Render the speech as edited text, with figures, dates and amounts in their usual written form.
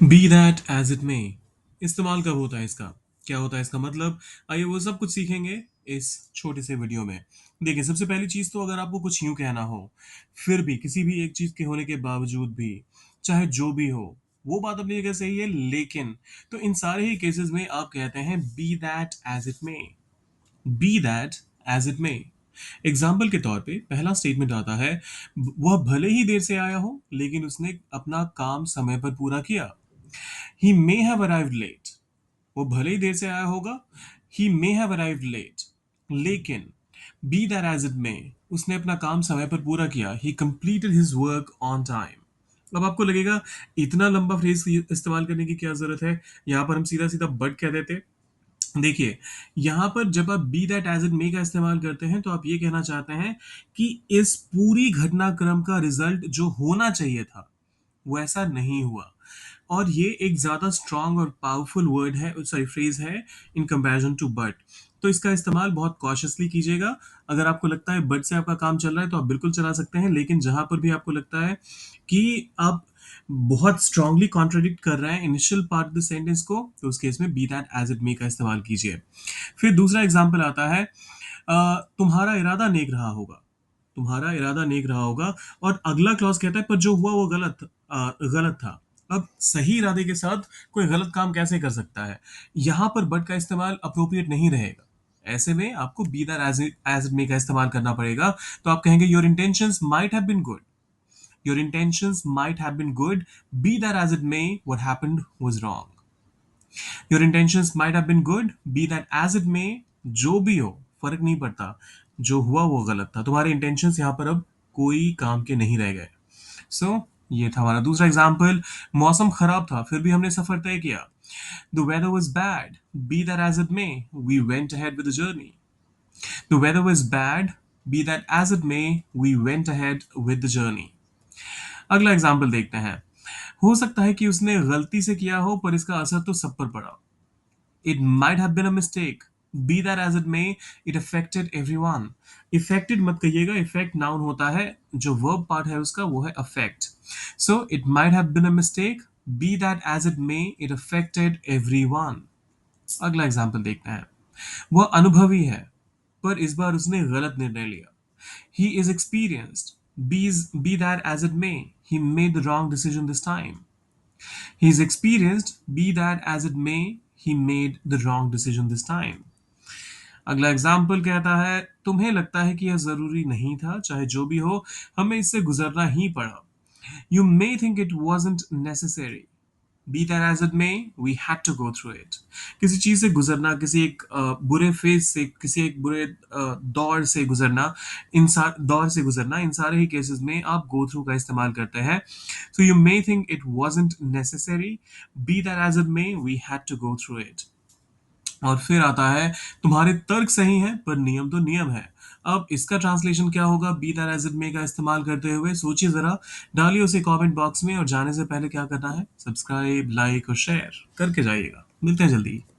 B that as it may इस्तेमाल कब होता है इसका? क्या होता है इसका मतलब? आइए वो सब कुछ सीखेंगे इस छोटे से वीडियो में। देखिए, सबसे पहली चीज तो अगर आपको कुछ यूं कहना हो, फिर भी किसी भी एक चीज के होने के बावजूद भी, चाहे जो भी हो, वो बात अपनी जगह सही है, लेकिन तो इन सारे ही केसेस में आप कहते हैं be that as it may. Be that as it may. Example के तौर पे पहला स्टेटमेंट आता है, वह भले ही देर से आया हो लेकिन उसने अपना काम समय पर पूरा किया। He may have arrived late. वो भले ही देर से आया होगा, he may have arrived late, लेकिन be that as it may, उसने अपना काम समय पर पूरा किया। He completed his work on time. अब आपको लगेगा इतना लंबा फ्रेज इस्तेमाल करने की क्या जरूरत है, यहां पर हम सीधा सीधा बट कह देते। देखिए, यहां पर जब आप be that as it may का इस्तेमाल करते हैं तो आप ये कहना चाहते हैं कि इस पूरी घटनाक्रम का रिजल्ट जो होना चाहिए था वो ऐसा नहीं हुआ। और ये एक ज्यादा स्ट्रांग और पावरफुल वर्ड है, सॉरी फ्रेज है, इन कंपैरिजन टू बट। तो इसका इस्तेमाल बहुत कॉशियसली कीजिएगा। अगर आपको लगता है बट से आपका काम चल रहा है तो आप बिल्कुल चला सकते हैं, लेकिन जहां पर भी आपको लगता है कि आप बहुत स्ट्रांगली कॉन्ट्रडिक्ट कर रहे हैं initial part of the sentence को, तो उस केस में be that as it may का इस्तेमाल कीजिए। फिर दूसरा एग्जाम्पल आता है, तुम्हारा इरादा नेक रहा होगा। तुम्हारा इरादा नेक रहा होगा, और अगला क्लॉज कहता है पर जो हुआ वो गलत था। अब सही इरादे के साथ कोई गलत काम कैसे कर सकता है? यहां पर बट का इस्तेमाल अप्रोप्रिएट नहीं रहेगा। ऐसे में आपको be that as it may का इस्तेमाल करना पड़ेगा। तो आप कहेंगे your intentions might have been good. Your intentions might have been good, be that as it may, what happened was wrong. Your intentions might have been good, be that as it may, जो भी हो फर्क नहीं पड़ता, जो हुआ वो गलत था। तुम्हारे इंटेंशंस यहाँ पर अब कोई काम के नहीं रह गए। सो ये था हमारा दूसरा एग्जाम्पल। मौसम खराब था फिर भी हमने सफर तय किया। The weather was bad, be that as it may, we went ahead with the journey. The weather was bad, be that as it may, we went ahead with the journey. अगला एग्जाम्पल देखते हैं। हो सकता है कि उसने गलती से किया हो पर इसका असर तो सब पर पड़ा। It might have been a mistake. Be that as it may, it affected everyone. Affected मत कहिएगा, effect noun होता है, जो verb part है उसका वो है affect. So it might have been a mistake. Be that as it may, it affected everyone. अगला एग्जाम्पल देखते हैं। वह अनुभवी है पर इस बार उसने गलत निर्णय लिया। He is experienced. Be that as it may, he made the wrong decision this time. He is experienced. Be that as it may, he made the wrong decision this time. अगला एग्जाम्पल कहता है, तुम्हें लगता है कि यह जरूरी नहीं था, चाहे जो भी हो हमें इससे गुजरना ही पड़ा। You may think it wasn't necessary, be that as it may, we had to go through it. किसी चीज से गुजरना, किसी एक बुरे फेज से, किसी एक बुरे दौर से गुजरना, दौर से गुजरना, इन सारे ही केसेस में आप गो थ्रू का इस्तेमाल करते हैं। So you may think it wasn't necessary, be that as it may, we had to go through it. और फिर आता है, तुम्हारे तर्क सही हैं पर नियम तो नियम है। अब इसका ट्रांसलेशन क्या होगा be that as it may का इस्तेमाल करते हुए? सोचिए जरा, डालिए उसे कमेंट बॉक्स में, और जाने से पहले क्या करना है, सब्सक्राइब, लाइक और शेयर करके जाइएगा। मिलते हैं जल्दी।